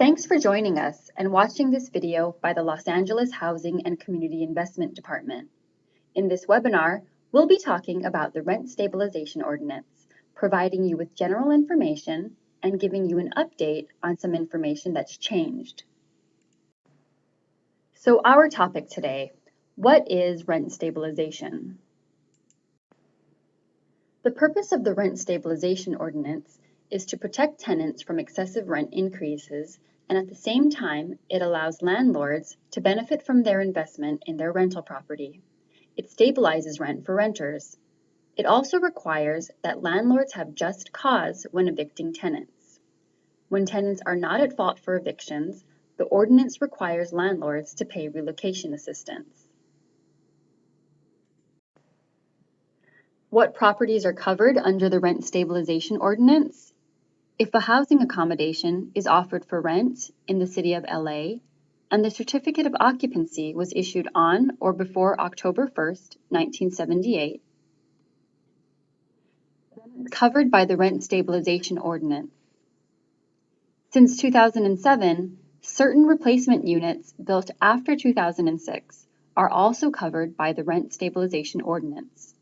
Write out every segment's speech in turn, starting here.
Thanks for joining us and watching this video by the Los Angeles Housing and Community Investment Department. In this webinar, we'll be talking about the Rent Stabilization Ordinance, providing you with general information and giving you an update on some information that's changed. So our topic today, what is rent stabilization? The purpose of the Rent Stabilization Ordinance is to protect tenants from excessive rent increases, and at the same time, it allows landlords to benefit from their investment in their rental property. It stabilizes rent for renters. It also requires that landlords have just cause when evicting tenants. When tenants are not at fault for evictions, the ordinance requires landlords to pay relocation assistance. What properties are covered under the Rent Stabilization Ordinance? If a housing accommodation is offered for rent in the city of LA and the certificate of occupancy was issued on or before October 1st, 1978, it's covered by the Rent Stabilization Ordinance. Since 2007, certain replacement units built after 2006 are also covered by the Rent Stabilization Ordinance.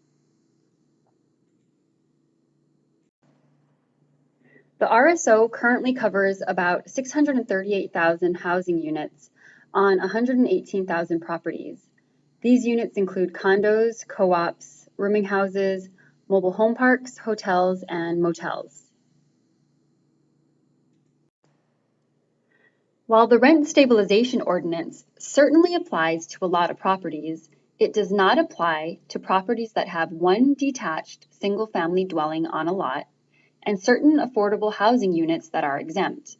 The RSO currently covers about 638,000 housing units on 118,000 properties. These units include condos, co-ops, rooming houses, mobile home parks, hotels, and motels. While the Rent Stabilization Ordinance certainly applies to a lot of properties, it does not apply to properties that have one detached single-family dwelling on a lot and certain affordable housing units that are exempt.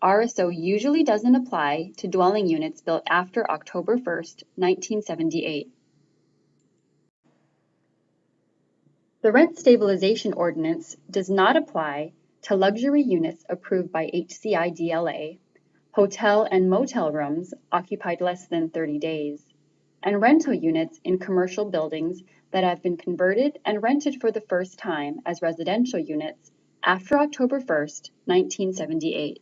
RSO usually doesn't apply to dwelling units built after October 1st, 1978. The Rent Stabilization Ordinance does not apply to luxury units approved by HCIDLA, hotel and motel rooms occupied less than 30 days, and rental units in commercial buildings that have been converted and rented for the first time as residential units after October 1st, 1978.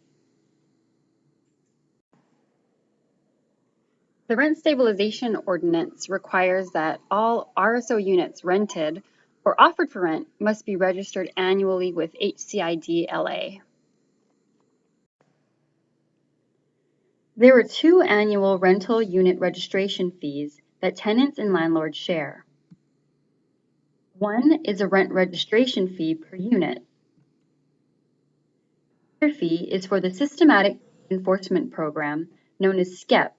The Rent Stabilization Ordinance requires that all RSO units rented or offered for rent must be registered annually with HCIDLA. There are two annual rental unit registration fees that tenants and landlords share. One is a rent registration fee per unit. The other fee is for the Systematic Enforcement Program known as SCEP,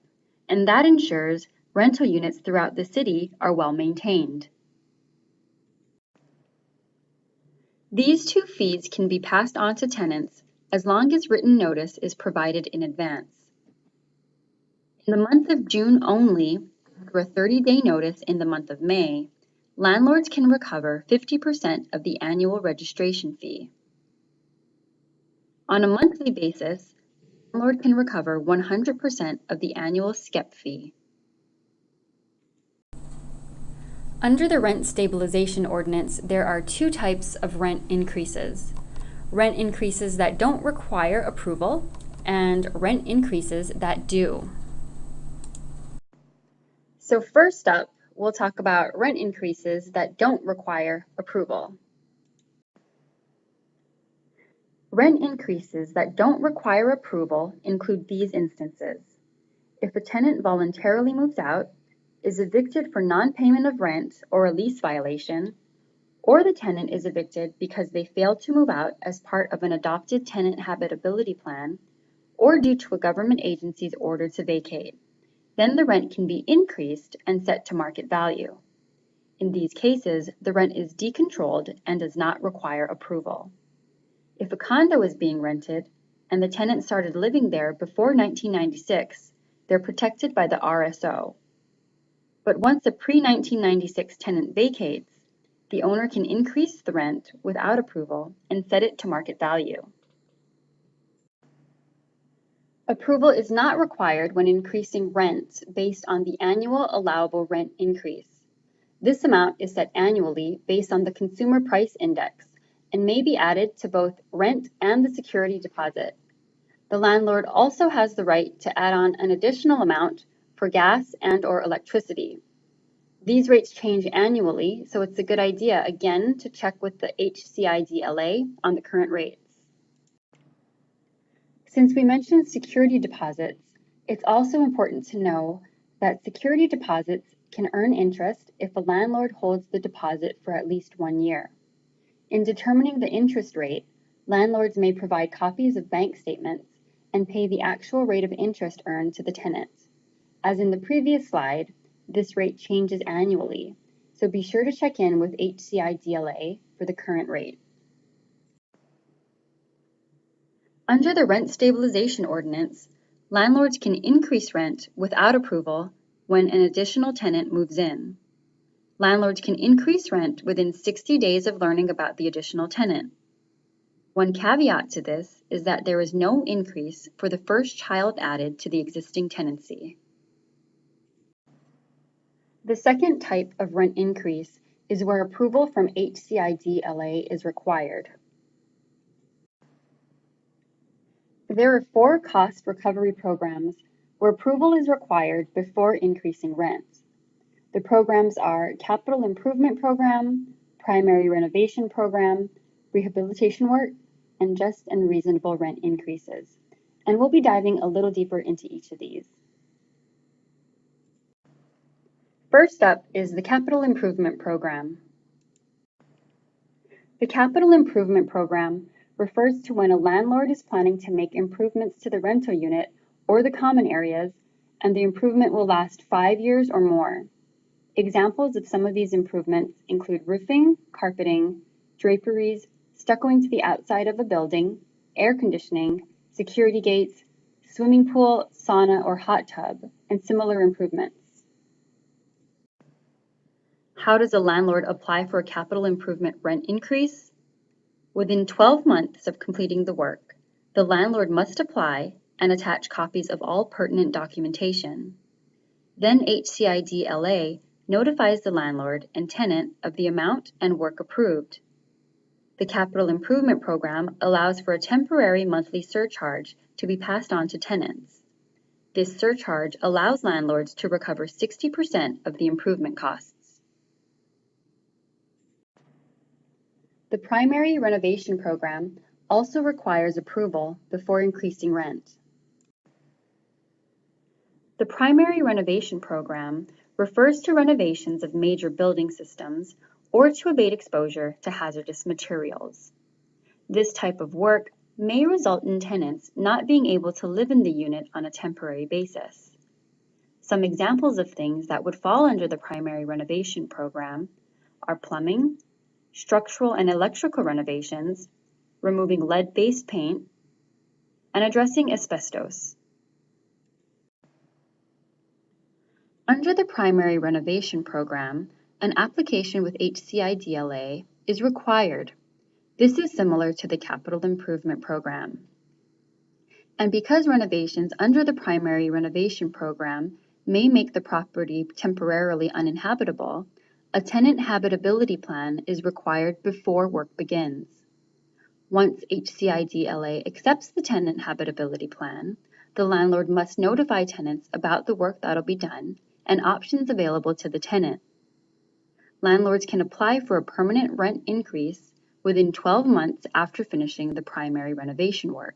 and that ensures rental units throughout the city are well maintained. These two fees can be passed on to tenants as long as written notice is provided in advance. In the month of June only, after a 30-day notice in the month of May, landlords can recover 50% of the annual registration fee. On a monthly basis, the landlord can recover 100% of the annual SCEP fee. Under the Rent Stabilization Ordinance, there are two types of rent increases. Rent increases that don't require approval and rent increases that do. So first up, we'll talk about rent increases that don't require approval. Rent increases that don't require approval include these instances. If a tenant voluntarily moves out, is evicted for non-payment of rent or a lease violation, or the tenant is evicted because they failed to move out as part of an adopted tenant habitability plan, or due to a government agency's order to vacate, then the rent can be increased and set to market value. In these cases, the rent is decontrolled and does not require approval. If a condo is being rented and the tenant started living there before 1996, they're protected by the RSO. But once a pre-1996 tenant vacates, the owner can increase the rent without approval and set it to market value. Approval is not required when increasing rent based on the annual allowable rent increase. This amount is set annually based on the Consumer Price Index and may be added to both rent and the security deposit. The landlord also has the right to add on an additional amount for gas and/or electricity. These rates change annually, so it's a good idea, again, to check with the HCIDLA on the current rates. Since we mentioned security deposits, it's also important to know that security deposits can earn interest if a landlord holds the deposit for at least 1 year. In determining the interest rate, landlords may provide copies of bank statements and pay the actual rate of interest earned to the tenant. As in the previous slide, this rate changes annually, so be sure to check in with HCIDLA for the current rate. Under the Rent Stabilization Ordinance, landlords can increase rent without approval when an additional tenant moves in. Landlords can increase rent within 60 days of learning about the additional tenant. One caveat to this is that there is no increase for the first child added to the existing tenancy. The second type of rent increase is where approval from HCIDLA is required. There are 4 cost recovery programs where approval is required before increasing rent. The programs are Capital Improvement Program, Primary Renovation Program, Rehabilitation Work, and Just and Reasonable Rent Increases. And we'll be diving a little deeper into each of these. First up is the Capital Improvement Program. The Capital Improvement Program refers to when a landlord is planning to make improvements to the rental unit or the common areas, and the improvement will last 5 years or more. Examples of some of these improvements include roofing, carpeting, draperies, stuccoing to the outside of a building, air conditioning, security gates, swimming pool, sauna, or hot tub, and similar improvements. How does a landlord apply for a capital improvement rent increase? Within 12 months of completing the work, the landlord must apply and attach copies of all pertinent documentation. Then HCIDLA notifies the landlord and tenant of the amount and work approved. The Capital Improvement Program allows for a temporary monthly surcharge to be passed on to tenants. This surcharge allows landlords to recover 60% of the improvement costs. The Primary Renovation Program also requires approval before increasing rent. The Primary Renovation Program refers to renovations of major building systems or to abate exposure to hazardous materials. This type of work may result in tenants not being able to live in the unit on a temporary basis. Some examples of things that would fall under the Primary Renovation Program are plumbing, structural and electrical renovations, removing lead-based paint, and addressing asbestos. Under the Primary Renovation Program, an application with HCIDLA is required. This is similar to the Capital Improvement Program. And because renovations under the Primary Renovation Program may make the property temporarily uninhabitable, a tenant habitability plan is required before work begins. Once HCIDLA accepts the tenant habitability plan, the landlord must notify tenants about the work that'll be done and options available to the tenant. Landlords can apply for a permanent rent increase within 12 months after finishing the primary renovation work.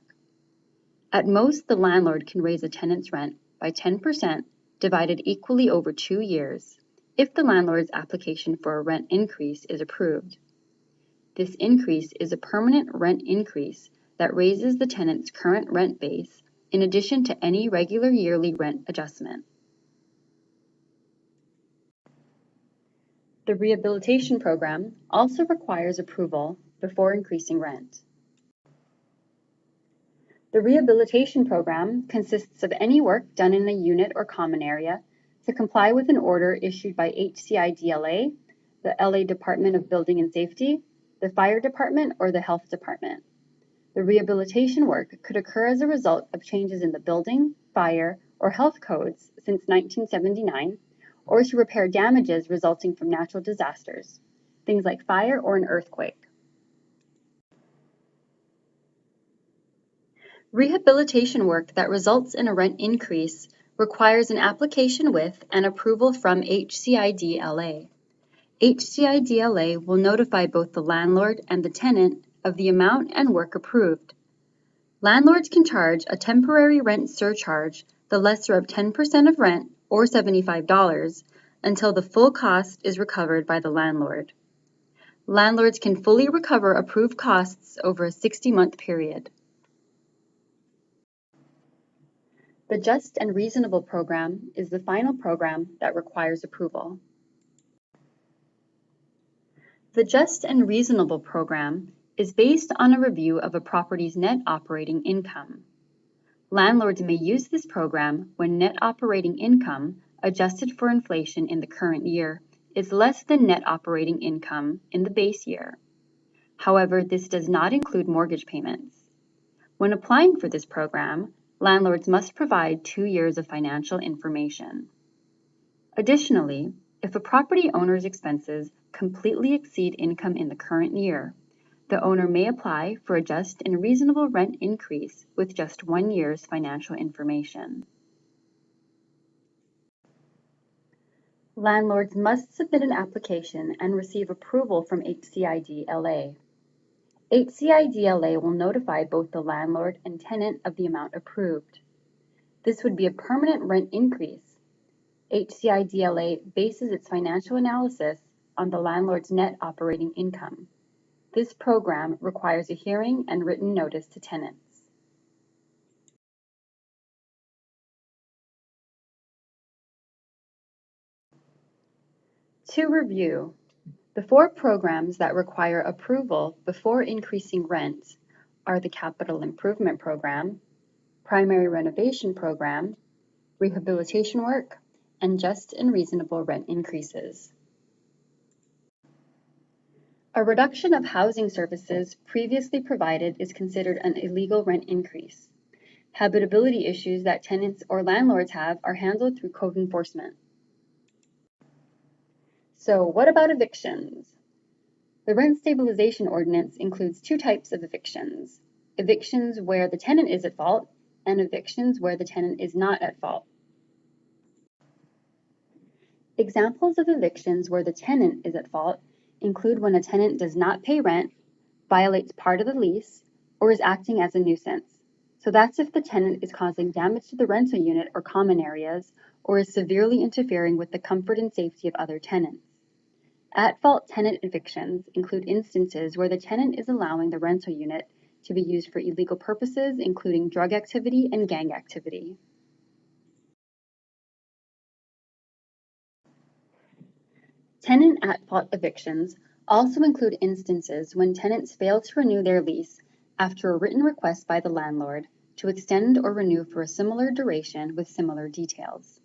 At most, the landlord can raise a tenant's rent by 10% divided equally over 2 years if the landlord's application for a rent increase is approved. This increase is a permanent rent increase that raises the tenant's current rent base in addition to any regular yearly rent adjustment. The Rehabilitation Program also requires approval before increasing rent. The Rehabilitation Program consists of any work done in a unit or common area to comply with an order issued by HCIDLA, the LA Department of Building and Safety, the Fire Department, or the Health Department. The rehabilitation work could occur as a result of changes in the building, fire, or health codes since 1979, or to repair damages resulting from natural disasters, things like fire or an earthquake. Rehabilitation work that results in a rent increase requires an application with and approval from HCIDLA. HCIDLA will notify both the landlord and the tenant of the amount and work approved. Landlords can charge a temporary rent surcharge, the lesser of 10% of rent, or $75, until the full cost is recovered by the landlord. Landlords can fully recover approved costs over a 60-month period. The Just and Reasonable Program is the final program that requires approval. The Just and Reasonable Program is based on a review of a property's net operating income. Landlords may use this program when net operating income, adjusted for inflation in the current year, is less than net operating income in the base year. However, this does not include mortgage payments. When applying for this program, landlords must provide 2 years of financial information. Additionally, if a property owner's expenses completely exceed income in the current year, the owner may apply for a just and reasonable rent increase with just 1 year's financial information. Landlords must submit an application and receive approval from HCIDLA. HCIDLA will notify both the landlord and tenant of the amount approved. This would be a permanent rent increase. HCIDLA bases its financial analysis on the landlord's net operating income. This program requires a hearing and written notice to tenants. To review, the 4 programs that require approval before increasing rent are the Capital Improvement Program, Primary Renovation Program, Rehabilitation Work, and Just and Reasonable Rent Increases. A reduction of housing services previously provided is considered an illegal rent increase. Habitability issues that tenants or landlords have are handled through code enforcement. So what about evictions? The Rent Stabilization Ordinance includes 2 types of evictions: evictions where the tenant is at fault and evictions where the tenant is not at fault. Examples of evictions where the tenant is at fault include when a tenant does not pay rent, violates part of the lease, or is acting as a nuisance. So that's if the tenant is causing damage to the rental unit or common areas, or is severely interfering with the comfort and safety of other tenants. At-fault tenant evictions include instances where the tenant is allowing the rental unit to be used for illegal purposes, including drug activity and gang activity. Tenant at-fault evictions also include instances when tenants fail to renew their lease after a written request by the landlord to extend or renew for a similar duration with similar details.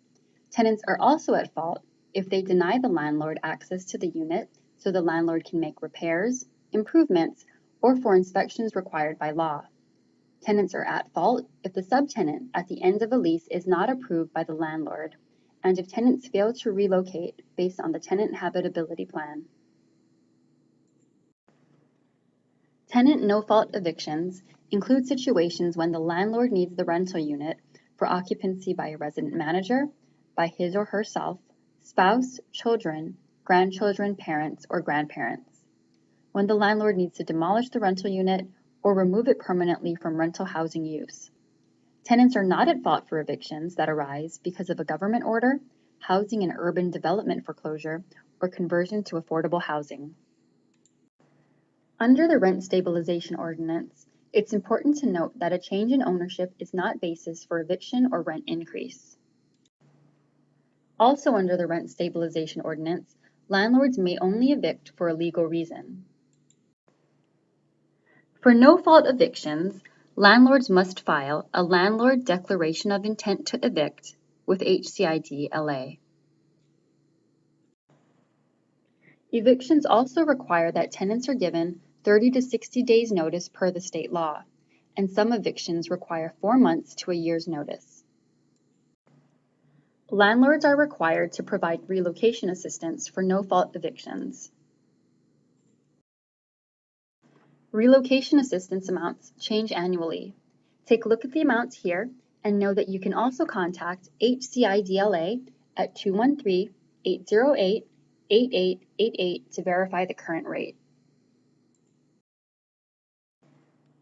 Tenants are also at fault if they deny the landlord access to the unit so the landlord can make repairs, improvements, or for inspections required by law. Tenants are at fault if the subtenant at the end of a lease is not approved by the landlord, and if tenants fail to relocate based on the tenant habitability plan. Tenant no-fault evictions include situations when the landlord needs the rental unit for occupancy by a resident manager, by his or herself, spouse, children, grandchildren, parents, or grandparents. When the landlord needs to demolish the rental unit or remove it permanently from rental housing use. Tenants are not at fault for evictions that arise because of a government order, housing and urban development foreclosure, or conversion to affordable housing. Under the Rent Stabilization Ordinance, it's important to note that a change in ownership is not basis for eviction or rent increase. Also under the Rent Stabilization Ordinance, landlords may only evict for a legal reason. For no-fault evictions, landlords must file a Landlord Declaration of Intent to Evict with HCIDLA. Evictions also require that tenants are given 30 to 60 days notice per the state law, and some evictions require 4 months to a year's notice. Landlords are required to provide relocation assistance for no-fault evictions. Relocation assistance amounts change annually. Take a look at the amounts here and know that you can also contact HCIDLA at 213-808-8888 to verify the current rate.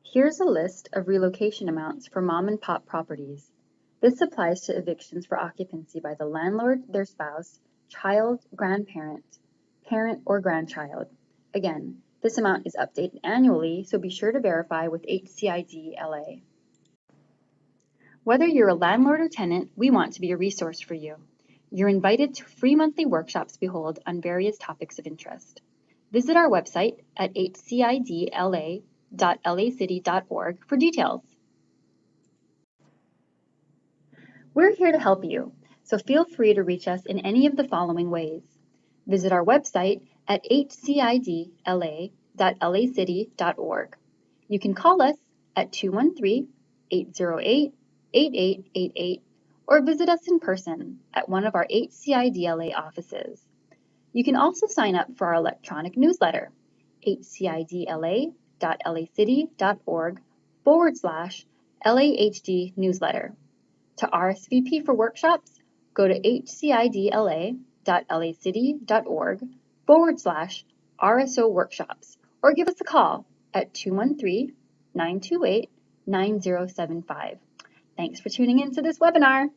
Here's a list of relocation amounts for mom-and-pop properties. This applies to evictions for occupancy by the landlord, their spouse, child, grandparent, parent, or grandchild. Again, this amount is updated annually, so be sure to verify with HCIDLA. Whether you're a landlord or tenant, we want to be a resource for you. You're invited to free monthly workshops we hold on various topics of interest. Visit our website at hcidla.lacity.org for details. We're here to help you, so feel free to reach us in any of the following ways. Visit our website at hcidla.lacity.org. You can call us at 213-808-8888 or visit us in person at one of our HCIDLA offices. You can also sign up for our electronic newsletter, hcidla.lacity.org/LAHD newsletter. To RSVP for workshops, go to hcidla.lacity.org/RSO workshops or give us a call at 213-928-9075. Thanks for tuning in to this webinar.